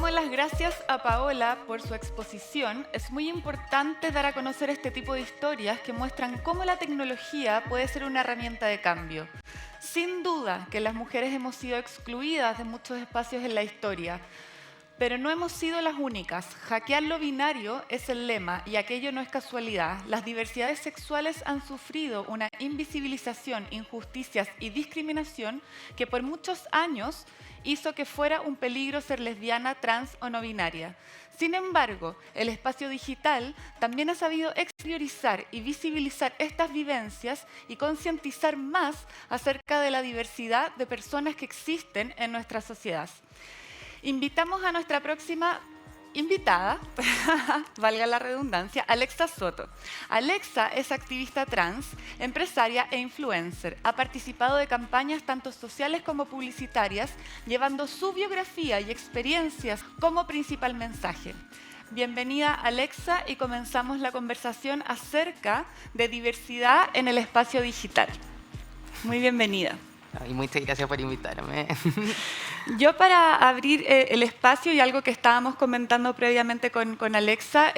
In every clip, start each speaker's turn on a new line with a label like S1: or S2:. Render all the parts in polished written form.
S1: damos las gracias a Paola por su exposición. Es muy importante dar a conocer este tipo de historias que muestran cómo la tecnología puede ser una herramienta de cambio. Sin duda que las mujeres hemos sido excluidas de muchos espacios en la historia, pero no hemos sido las únicas. Hackear lo binario es el lema y aquello no es casualidad. Las diversidades sexuales han sufrido una invisibilización, injusticias y discriminación que por muchos años hizo que fuera un peligro ser lesbiana, trans o no binaria. Sin embargo, el espacio digital también ha sabido exteriorizar y visibilizar estas vivencias y concientizar más acerca de la diversidad de personas que existen en nuestra sociedad. Invitamos a nuestra próxima invitada, valga la redundancia, Alexa Soto. Alexa es activista trans, empresaria e influencer. Ha participado de campañas tanto sociales como publicitarias, llevando su biografía y experiencias como principal mensaje. Bienvenida, Alexa, y comenzamos la conversación acerca de diversidad en el espacio digital. Muy bienvenida.
S2: Y muchas gracias por invitarme.
S1: Yo para abrir el espacio y algo que estábamos comentando previamente con Alexa,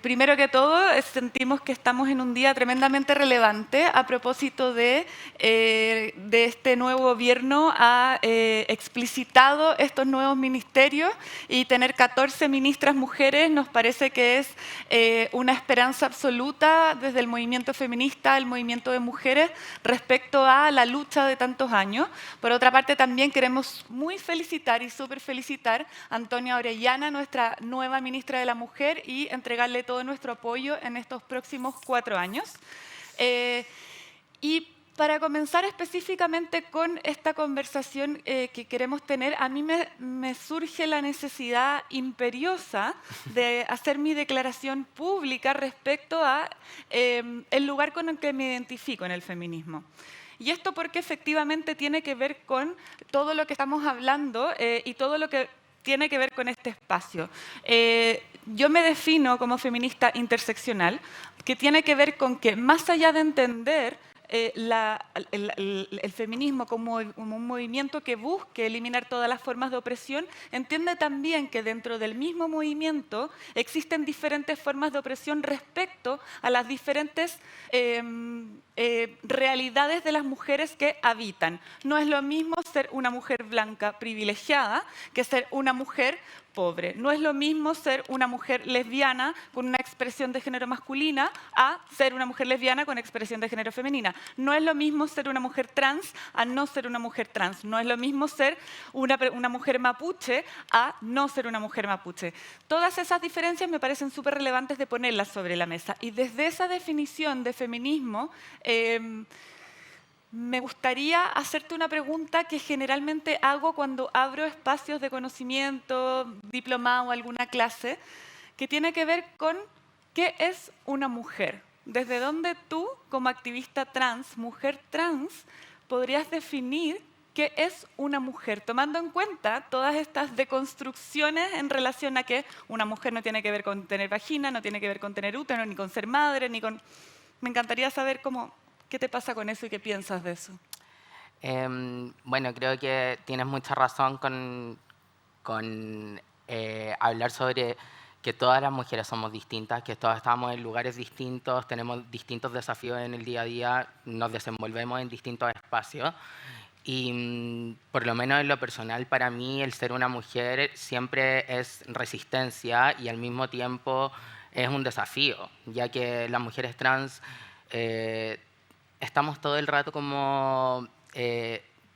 S1: primero que todo sentimos que estamos en un día tremendamente relevante a propósito de este nuevo gobierno ha explicitado estos nuevos ministerios y tener 14 ministras mujeres nos parece que es una esperanza absoluta desde el movimiento feminista, el movimiento de mujeres respecto a la lucha de tantos años. Por otra parte, también queremos muy felicitar y súper felicitar a Antonia Orellana, nuestra nueva ministra de la Mujer, y entregarle todo nuestro apoyo en estos próximos 4 años. Y para comenzar específicamente con esta conversación que queremos tener, a mí me surge la necesidad imperiosa de hacer mi declaración pública respecto a el lugar con el que me identifico en el feminismo. Y esto porque efectivamente tiene que ver con todo lo que estamos hablando y todo lo que tiene que ver con este espacio. Yo me defino como feminista interseccional, que tiene que ver con que más allá de entender el feminismo como un movimiento que busque eliminar todas las formas de opresión, entiende también que dentro del mismo movimiento existen diferentes formas de opresión respecto a las diferentes realidades de las mujeres que habitan. No es lo mismo ser una mujer blanca privilegiada que ser una mujer pobre. No es lo mismo ser una mujer lesbiana con una expresión de género masculina a ser una mujer lesbiana con expresión de género femenina. No es lo mismo ser una mujer trans a no ser una mujer trans. No es lo mismo ser una mujer mapuche a no ser una mujer mapuche. Todas esas diferencias me parecen súper relevantes de ponerlas sobre la mesa. Y desde esa definición de feminismo, me gustaría hacerte una pregunta que generalmente hago cuando abro espacios de conocimiento, diplomado o alguna clase, que tiene que ver con qué es una mujer. ¿Desde dónde tú, como activista trans, mujer trans, podrías definir qué es una mujer, tomando en cuenta todas estas deconstrucciones en relación a que una mujer no tiene que ver con tener vagina, no tiene que ver con tener útero, ni con ser madre, ni con... Me encantaría saber qué te pasa con eso y qué piensas de eso.
S2: Bueno, creo que tienes mucha razón hablar sobre que todas las mujeres somos distintas, que todas estamos en lugares distintos, tenemos distintos desafíos en el día a día, nos desenvolvemos en distintos espacios. Y por lo menos en lo personal, para mí el ser una mujer siempre es resistencia y al mismo tiempo es un desafío, ya que las mujeres trans estamos todo el rato como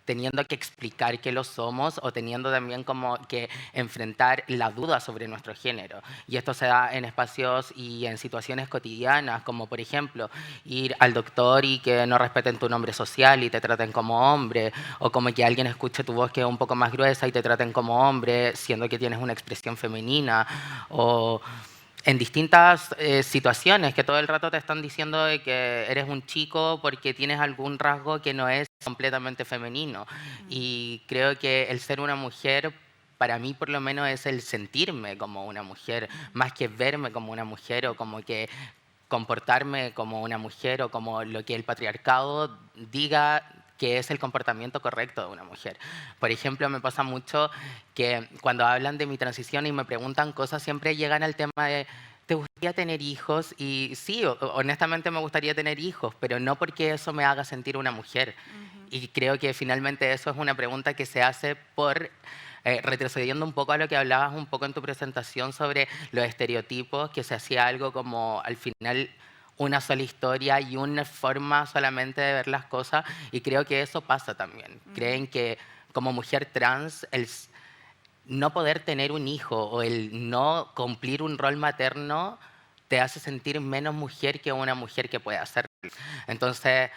S2: teniendo que explicar que lo somos o teniendo también como que enfrentar la duda sobre nuestro género. Y esto se da en espacios y en situaciones cotidianas, como por ejemplo ir al doctor y que no respeten tu nombre social y te traten como hombre, o como que alguien escuche tu voz que es un poco más gruesa y te traten como hombre, siendo que tienes una expresión femenina, o en distintas situaciones que todo el rato te están diciendo de que eres un chico porque tienes algún rasgo que no es completamente femenino. Y creo que el ser una mujer, para mí por lo menos, es el sentirme como una mujer, más que verme como una mujer o como que comportarme como una mujer o como lo que el patriarcado diga qué es el comportamiento correcto de una mujer. Por ejemplo, me pasa mucho que cuando hablan de mi transición y me preguntan cosas, siempre llegan al tema de ¿te gustaría tener hijos? Y sí, honestamente me gustaría tener hijos, pero no porque eso me haga sentir una mujer. Y creo que finalmente eso es una pregunta que se hace por, retrocediendo un poco a lo que hablabas un poco en tu presentación sobre los estereotipos, que se hacía algo como al final una sola historia y una forma solamente de ver las cosas. Y creo que eso pasa también. Creen que como mujer trans, no poder tener un hijo o el no cumplir un rol materno te hace sentir menos mujer que una mujer que puede hacerlo. Entonces,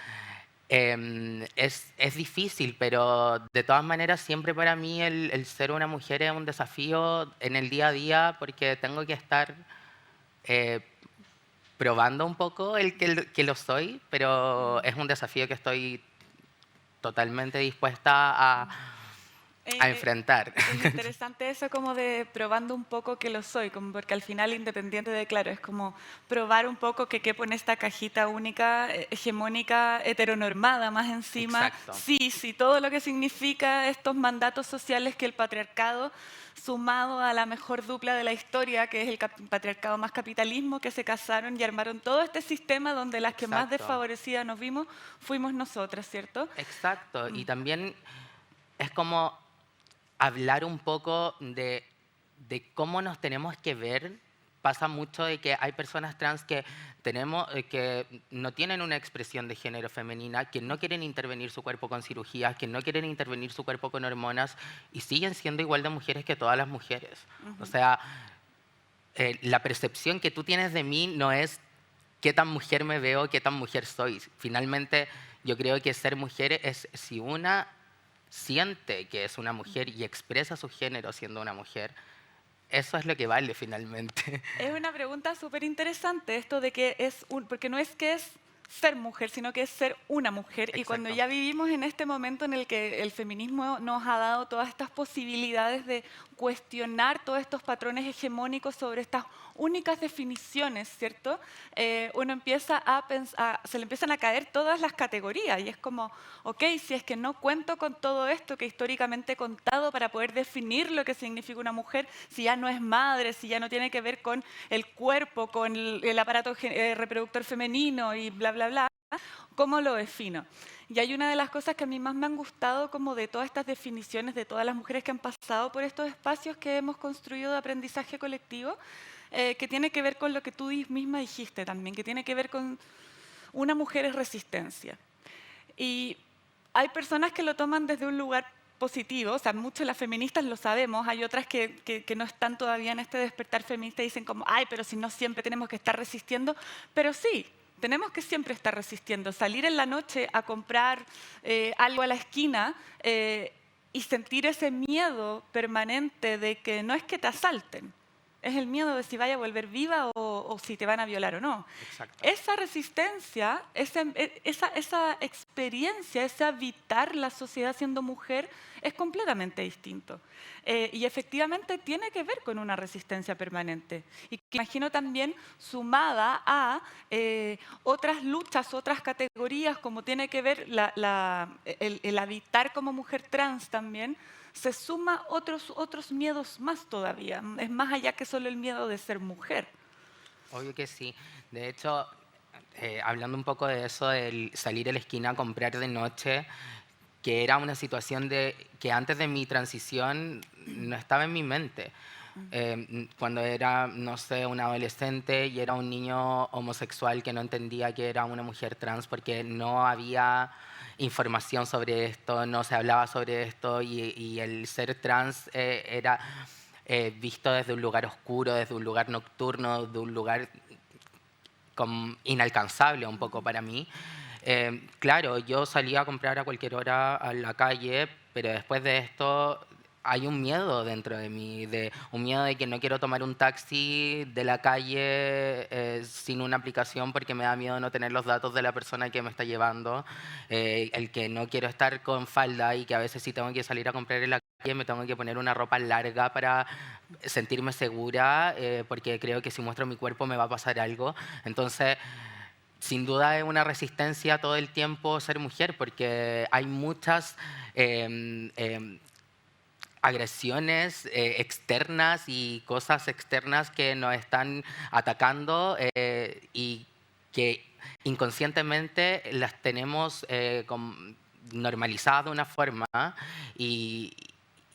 S2: es difícil, pero de todas maneras siempre para mí el ser una mujer es un desafío en el día a día porque tengo que estar eh, probando un poco que lo soy, pero es un desafío que estoy totalmente dispuesta a enfrentar.
S1: Es interesante eso como de probando un poco que lo soy, como porque al final independiente de, claro, es como probar un poco que quepo en esta cajita única, hegemónica, heteronormada más encima.
S2: Exacto.
S1: Sí, sí, todo lo que significa estos mandatos sociales que el patriarcado, sumado a la mejor dupla de la historia, que es el patriarcado más capitalismo, que se casaron y armaron todo este sistema donde las que más
S2: Exacto.
S1: desfavorecidas nos vimos fuimos nosotras, ¿cierto?
S2: Exacto, y también es como hablar un poco de cómo nos tenemos que ver. Pasa mucho de que hay personas trans que no tienen una expresión de género femenina, que no quieren intervenir su cuerpo con cirugías, que no quieren intervenir su cuerpo con hormonas y siguen siendo igual de mujeres que todas las mujeres. O sea, la percepción que tú tienes de mí no es qué tan mujer me veo, qué tan mujer soy. Finalmente, yo creo que ser mujer es si una siente que es una mujer y expresa su género siendo una mujer, eso es lo que vale finalmente.
S1: Es una pregunta súper interesante esto de que porque no es que es ser mujer, sino que es ser una mujer. Y cuando
S2: Exacto.
S1: ya vivimos en este momento en el que el feminismo nos ha dado todas estas posibilidades de cuestionar todos estos patrones hegemónicos sobre estas únicas definiciones, ¿cierto? Uno empieza a pensar, se le empiezan a caer todas las categorías y es como, ok, si es que no cuento con todo esto que históricamente he contado para poder definir lo que significa una mujer, si ya no es madre, si ya no tiene que ver con el cuerpo, con el aparato reproductor femenino y bla, bla, bla, ¿cómo lo defino? Y hay una de las cosas que a mí más me han gustado como de todas estas definiciones de todas las mujeres que han pasado por estos espacios que hemos construido de aprendizaje colectivo, que tiene que ver con lo que tú misma dijiste también, que tiene que ver con una mujer es resistencia. Y hay personas que lo toman desde un lugar positivo, o sea, muchas de las feministas lo sabemos, hay otras que no están todavía en este despertar feminista y dicen como, ay, pero si no siempre tenemos que estar resistiendo, pero sí, tenemos que siempre estar resistiendo. Salir en la noche a comprar algo a la esquina y sentir ese miedo permanente de que no es que te asalten, es el miedo de si vaya a volver viva o si te van a violar o no.
S2: Exacto.
S1: Esa resistencia, esa experiencia, ese habitar la sociedad siendo mujer es completamente distinto. Y efectivamente tiene que ver con una resistencia permanente. Y que imagino también sumada a otras luchas, otras categorías, como tiene que ver el habitar como mujer trans también, se suma otros miedos más todavía. Es más allá que solo el miedo de ser mujer.
S2: Obvio que sí. De hecho, hablando un poco de eso, del salir a la esquina a comprar de noche, que era una situación que antes de mi transición no estaba en mi mente. Cuando era, no sé, un adolescente y era un niño homosexual que no entendía que era una mujer trans porque no había información sobre esto, no se hablaba sobre esto y el ser trans era visto desde un lugar oscuro, desde un lugar nocturno, de un lugar inalcanzable un poco para mí. Claro, yo salía a comprar a cualquier hora a la calle, pero después de esto hay un miedo dentro de mí, un miedo de que no quiero tomar un taxi de la calle sin una aplicación porque me da miedo no tener los datos de la persona que me está llevando, el que no quiero estar con falda y que a veces si tengo que salir a comprar en la calle me tengo que poner una ropa larga para sentirme segura porque creo que si muestro mi cuerpo me va a pasar algo. Entonces, sin duda es una resistencia todo el tiempo ser mujer, porque hay muchas agresiones externas y cosas externas que nos están atacando y que inconscientemente las tenemos normalizadas de una forma y,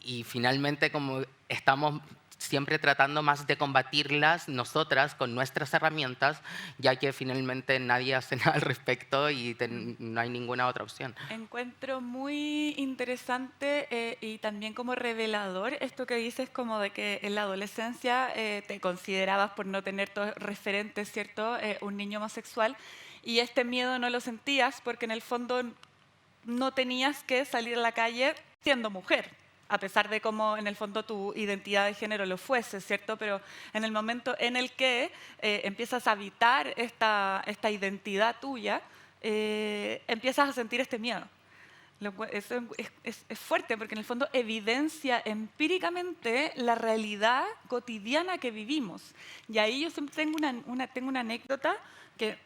S2: y finalmente como estamos siempre tratando más de combatirlas nosotras con nuestras herramientas, ya que finalmente nadie hace nada al respecto y no hay ninguna otra opción.
S1: Encuentro muy interesante y también como revelador esto que dices como de que en la adolescencia te considerabas por no tener todos referentes, ¿cierto? Un niño homosexual y este miedo no lo sentías porque en el fondo no tenías que salir a la calle siendo mujer, a pesar de cómo en el fondo tu identidad de género lo fuese, ¿cierto? Pero en el momento en el que empiezas a habitar esta identidad tuya, empiezas a sentir este miedo. Eso es fuerte porque en el fondo evidencia empíricamente la realidad cotidiana que vivimos. Y ahí yo siempre tengo una anécdota que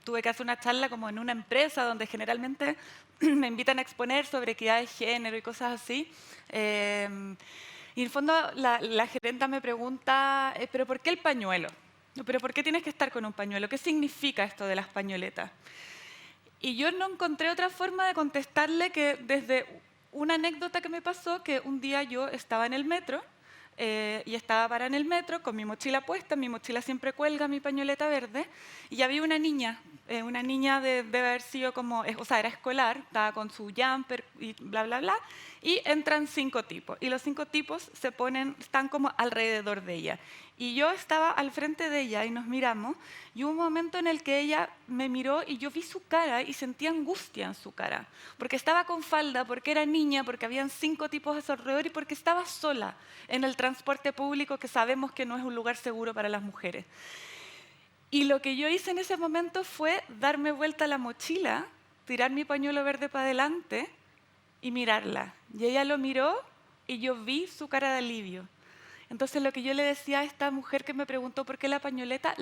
S1: tuve que hacer una charla como en una empresa donde generalmente me invitan a exponer sobre equidad de género y cosas así. Y en el fondo la gerenta me pregunta, ¿pero por qué el pañuelo? ¿Pero por qué tienes que estar con un pañuelo? ¿Qué significa esto de las pañoletas? Y yo no encontré otra forma de contestarle que desde una anécdota que me pasó, que un día yo estaba en el metro y estaba parada en el metro con mi mochila puesta, mi mochila siempre cuelga mi pañoleta verde, y había una niña debe haber sido como, o sea, era escolar, estaba con su jumper y bla, bla, bla, y entran 5 tipos, y los 5 tipos están como alrededor de ella. Y yo estaba al frente de ella y nos miramos, y hubo un momento en el que ella me miró y yo vi su cara y sentí angustia en su cara, porque estaba con falda, porque era niña, porque habían 5 tipos a su alrededor y porque estaba sola en el transporte público, que sabemos que no es un lugar seguro para las mujeres. Y lo que yo hice en ese momento fue darme vuelta a la mochila, tirar mi pañuelo verde para adelante y mirarla. Y ella lo miró y yo vi su cara de alivio. Entonces lo que yo le decía a esta mujer que me preguntó por qué la pañoleta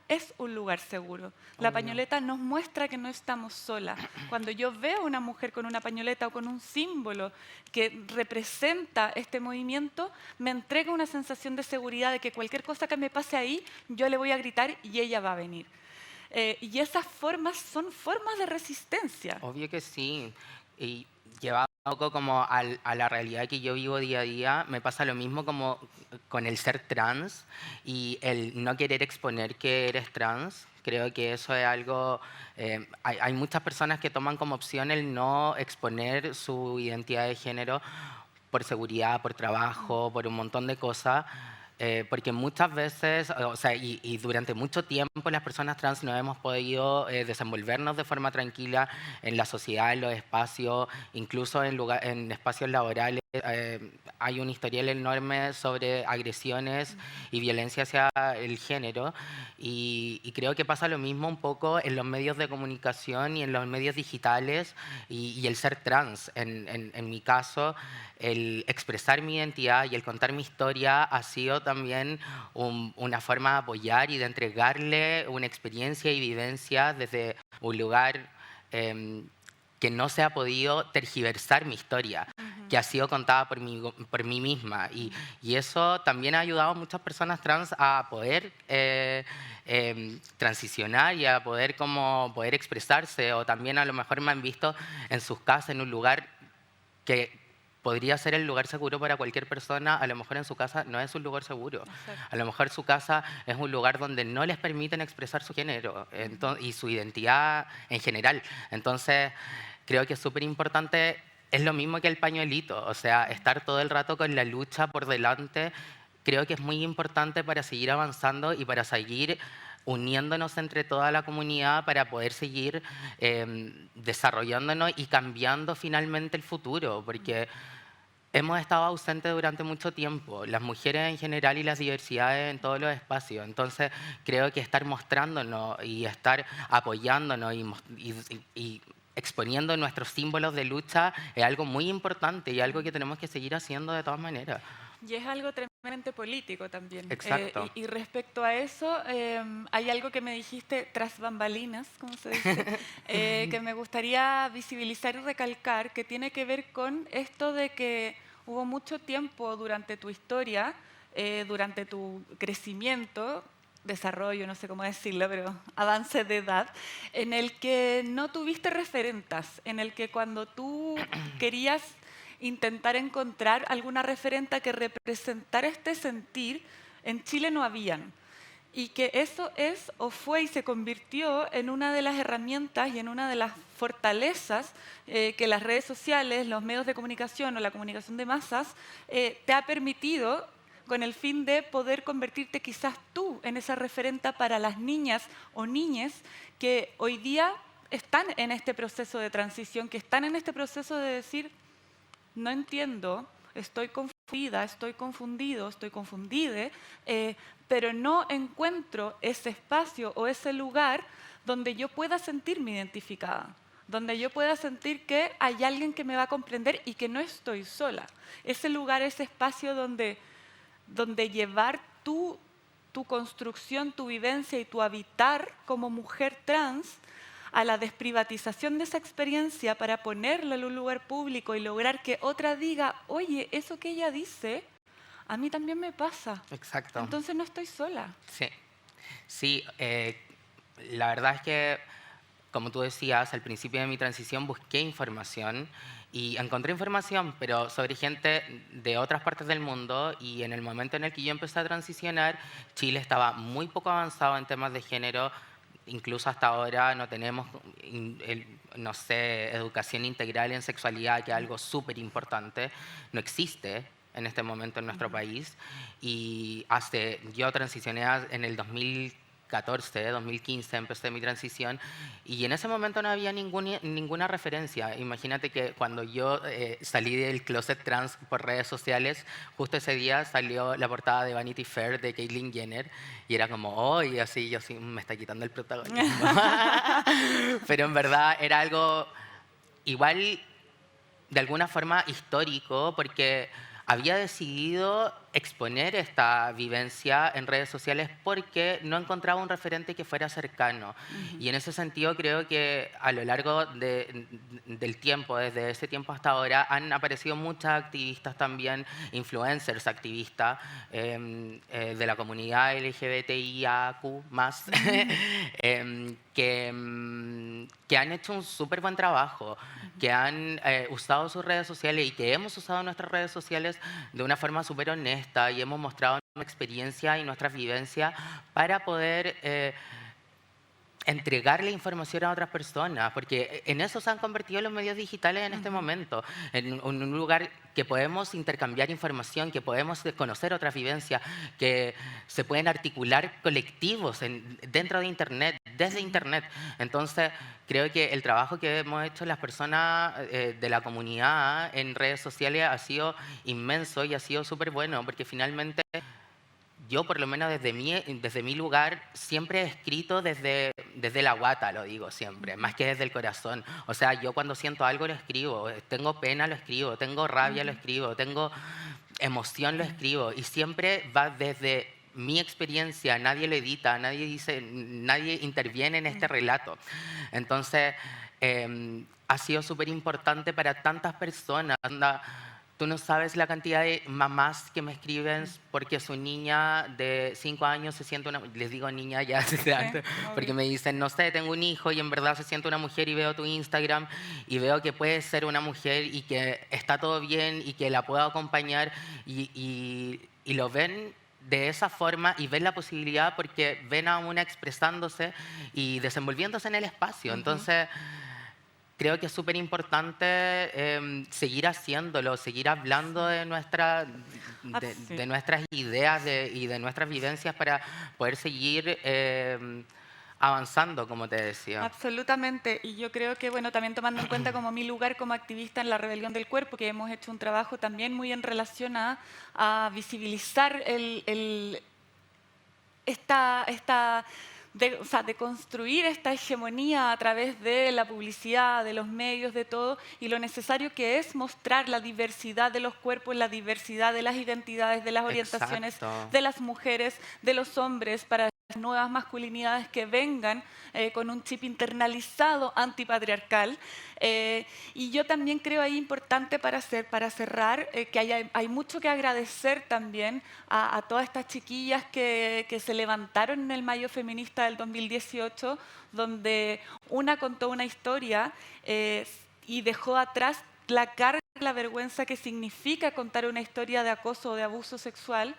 S1: es un lugar seguro. La pañoleta nos muestra que no estamos solas. Cuando yo veo a una mujer con una pañoleta o con un símbolo que representa este movimiento, me entrega una sensación de seguridad de que cualquier cosa que me pase ahí, yo le voy a gritar y ella va a venir. Y esas formas son formas de resistencia.
S2: Obvio que sí. Y llevado un poco como a la realidad que yo vivo día a día, me pasa lo mismo como con el ser trans y el no querer exponer que eres trans. Creo que eso es algo... hay muchas personas que toman como opción el no exponer su identidad de género por seguridad, por trabajo, por un montón de cosas. Porque muchas veces, o sea, y durante mucho tiempo las personas trans no hemos podido desenvolvernos de forma tranquila en la sociedad, en los espacios, incluso en espacios laborales. Hay un historial enorme sobre agresiones y violencia hacia el género y creo que pasa lo mismo un poco en los medios de comunicación y en los medios digitales y el ser trans. En mi caso, el expresar mi identidad y el contar mi historia ha sido también una forma de apoyar y de entregarle una experiencia y vivencia desde un lugar que no se ha podido tergiversar mi historia, que ha sido contada por mí misma. Y eso también ha ayudado a muchas personas trans a poder transicionar y a poder expresarse, o también a lo mejor me han visto en sus casas, en un lugar que podría ser el lugar seguro para cualquier persona. A lo mejor en su casa no es un lugar seguro.
S1: Exacto.
S2: A lo mejor su casa es un lugar donde no les permiten expresar su género y su identidad en general. Entonces, creo que es súper importante, es lo mismo que el pañuelito, o sea, estar todo el rato con la lucha por delante, creo que es muy importante para seguir avanzando y para seguir uniéndonos entre toda la comunidad para poder seguir desarrollándonos y cambiando finalmente el futuro, porque hemos estado ausentes durante mucho tiempo, las mujeres en general y las diversidades en todos los espacios. Entonces, creo que estar mostrándonos y estar apoyándonos y exponiendo nuestros símbolos de lucha es algo muy importante y algo que tenemos que seguir haciendo de todas maneras.
S1: Y es algo tremendamente político también.
S2: Exacto.
S1: Y respecto a eso, hay algo que me dijiste tras bambalinas, como se dice, que me gustaría visibilizar y recalcar, que tiene que ver con esto de que hubo mucho tiempo durante tu historia, durante tu crecimiento, desarrollo, no sé cómo decirlo, pero avance de edad, en el que no tuviste referentas, en el que cuando tú querías intentar encontrar alguna referenta que representara este sentir, en Chile no habían. Y que eso es o fue y se convirtió en una de las herramientas y en una de las fortalezas que las redes sociales, los medios de comunicación o la comunicación de masas te ha permitido con el fin de poder convertirte quizás tú en esa referenta para las niñas o niñes que hoy día están en este proceso de transición, que están en este proceso de decir, no entiendo, estoy confundida, estoy confundido, estoy confundide, pero no encuentro ese espacio o ese lugar donde yo pueda sentirme identificada, donde yo pueda sentir que hay alguien que me va a comprender y que no estoy sola. Ese lugar, ese espacio donde llevar tu construcción, tu vivencia y tu habitar como mujer trans a la desprivatización de esa experiencia para ponerla en un lugar público y lograr que otra diga, oye, eso que ella dice, a mí también me pasa.
S2: Exacto.
S1: Entonces no estoy sola.
S2: Sí. Sí, la verdad es que, como tú decías, al principio de mi transición busqué información y encontré información, pero sobre gente de otras partes del mundo, y en el momento en el que yo empecé a transicionar, Chile estaba muy poco avanzado en temas de género. Incluso hasta ahora no tenemos, no sé, educación integral en sexualidad, que es algo súper importante. No existe en este momento en nuestro país. Y yo transicioné en el 2014, 2015, empecé mi transición, y en ese momento no había ninguna referencia. Imagínate que cuando yo salí del closet trans por redes sociales, justo ese día salió la portada de Vanity Fair de Caitlyn Jenner, y era como, oh, y así, yo así, me está quitando el protagonismo. Pero en verdad era algo igual de alguna forma histórico, porque había decidido exponer esta vivencia en redes sociales porque no encontraba un referente que fuera cercano. Y en ese sentido creo que a lo largo del tiempo, desde ese tiempo hasta ahora, han aparecido muchas activistas también, influencers activistas de la comunidad LGBTIAQ+, que han hecho un súper buen trabajo, que han usado sus redes sociales y que hemos usado nuestras redes sociales de una forma súper honesta, y hemos mostrado nuestra experiencia y nuestras vivencias para poder entregarle información a otras personas, porque en eso se han convertido los medios digitales en este momento, en un lugar que podemos intercambiar información, que podemos conocer otras vivencias, que se pueden articular colectivos dentro de Internet, desde Internet. Entonces, creo que el trabajo que hemos hecho las personas de la comunidad en redes sociales ha sido inmenso y ha sido súper bueno, porque finalmente yo, por lo menos desde mi lugar, siempre he escrito desde la guata, lo digo siempre, más que desde el corazón. O sea, yo cuando siento algo lo escribo, tengo pena lo escribo, tengo rabia lo escribo, tengo emoción lo escribo, y siempre va desde mi experiencia, nadie lo edita, nadie interviene en este relato. Entonces, ha sido súper importante para tantas personas. Tú no sabes la cantidad de mamás que me escriben porque su niña de 5 años se siente una... Les digo niña ya, porque me dicen, no sé, tengo un hijo y en verdad se siente una mujer, y veo tu Instagram y veo que puede ser una mujer y que está todo bien y que la puedo acompañar, y lo ven de esa forma y ven la posibilidad porque ven a una expresándose y desenvolviéndose en el espacio. Entonces, creo que es súper importante seguir haciéndolo, seguir hablando de nuestras ideas y de nuestras vivencias para poder seguir avanzando, como te decía.
S1: Absolutamente. Y yo creo que, bueno, también tomando en cuenta como mi lugar como activista en la rebelión del cuerpo, que hemos hecho un trabajo también muy en relación a visibilizar esta o sea, de construir esta hegemonía a través de la publicidad, de los medios, de todo, y lo necesario que es mostrar la diversidad de los cuerpos, la diversidad de las identidades, de las orientaciones,
S2: Exacto.
S1: de las mujeres, de los hombres, para las nuevas masculinidades que vengan con un chip internalizado antipatriarcal. Y yo también creo ahí importante para cerrar que hay mucho que agradecer también a todas estas chiquillas que se levantaron en el Mayo Feminista del 2018, donde una contó una historia y dejó atrás la carga, la vergüenza que significa contar una historia de acoso o de abuso sexual.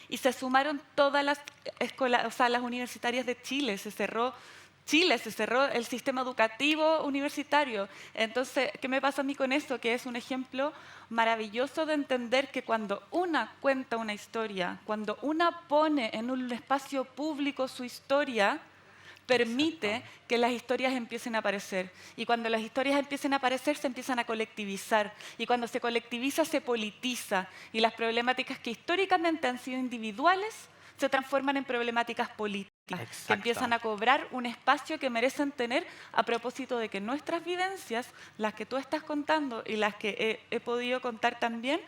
S1: Y se sumaron todas las escuelas, o sea, las universitarias de Chile, se cerró el sistema educativo universitario. Entonces, ¿qué me pasa a mí con esto? Que es un ejemplo maravilloso de entender que cuando una cuenta una historia, cuando una pone en un espacio público su historia, permite
S2: Exacto.
S1: que las historias empiecen a aparecer. Y cuando las historias empiecen a aparecer, se empiezan a colectivizar. Y cuando se colectiviza, se politiza. Y las problemáticas que históricamente han sido individuales se transforman en problemáticas políticas, que empiezan
S2: Exacto.
S1: a cobrar un espacio que merecen tener a propósito de que nuestras vivencias, las que tú estás contando y las que he podido contar también,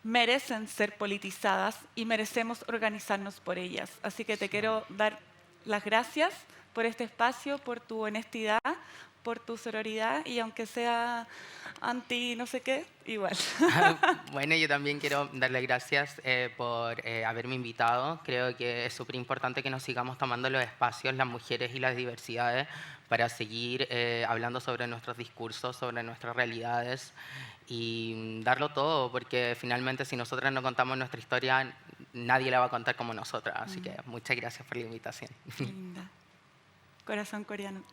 S1: merecen ser politizadas y merecemos organizarnos por ellas. Así que te
S2: Sí.
S1: quiero dar las gracias por este espacio, por tu honestidad, por tu sororidad y aunque sea anti no sé qué, igual.
S2: Bueno, yo también quiero darle gracias por haberme invitado. Creo que es súper importante que nos sigamos tomando los espacios, las mujeres y las diversidades, para seguir hablando sobre nuestros discursos, sobre nuestras realidades y darlo todo, porque finalmente si nosotras no contamos nuestra historia, nadie la va a contar como nosotras. Así que muchas gracias por la invitación.
S1: Linda. Corazón coreano.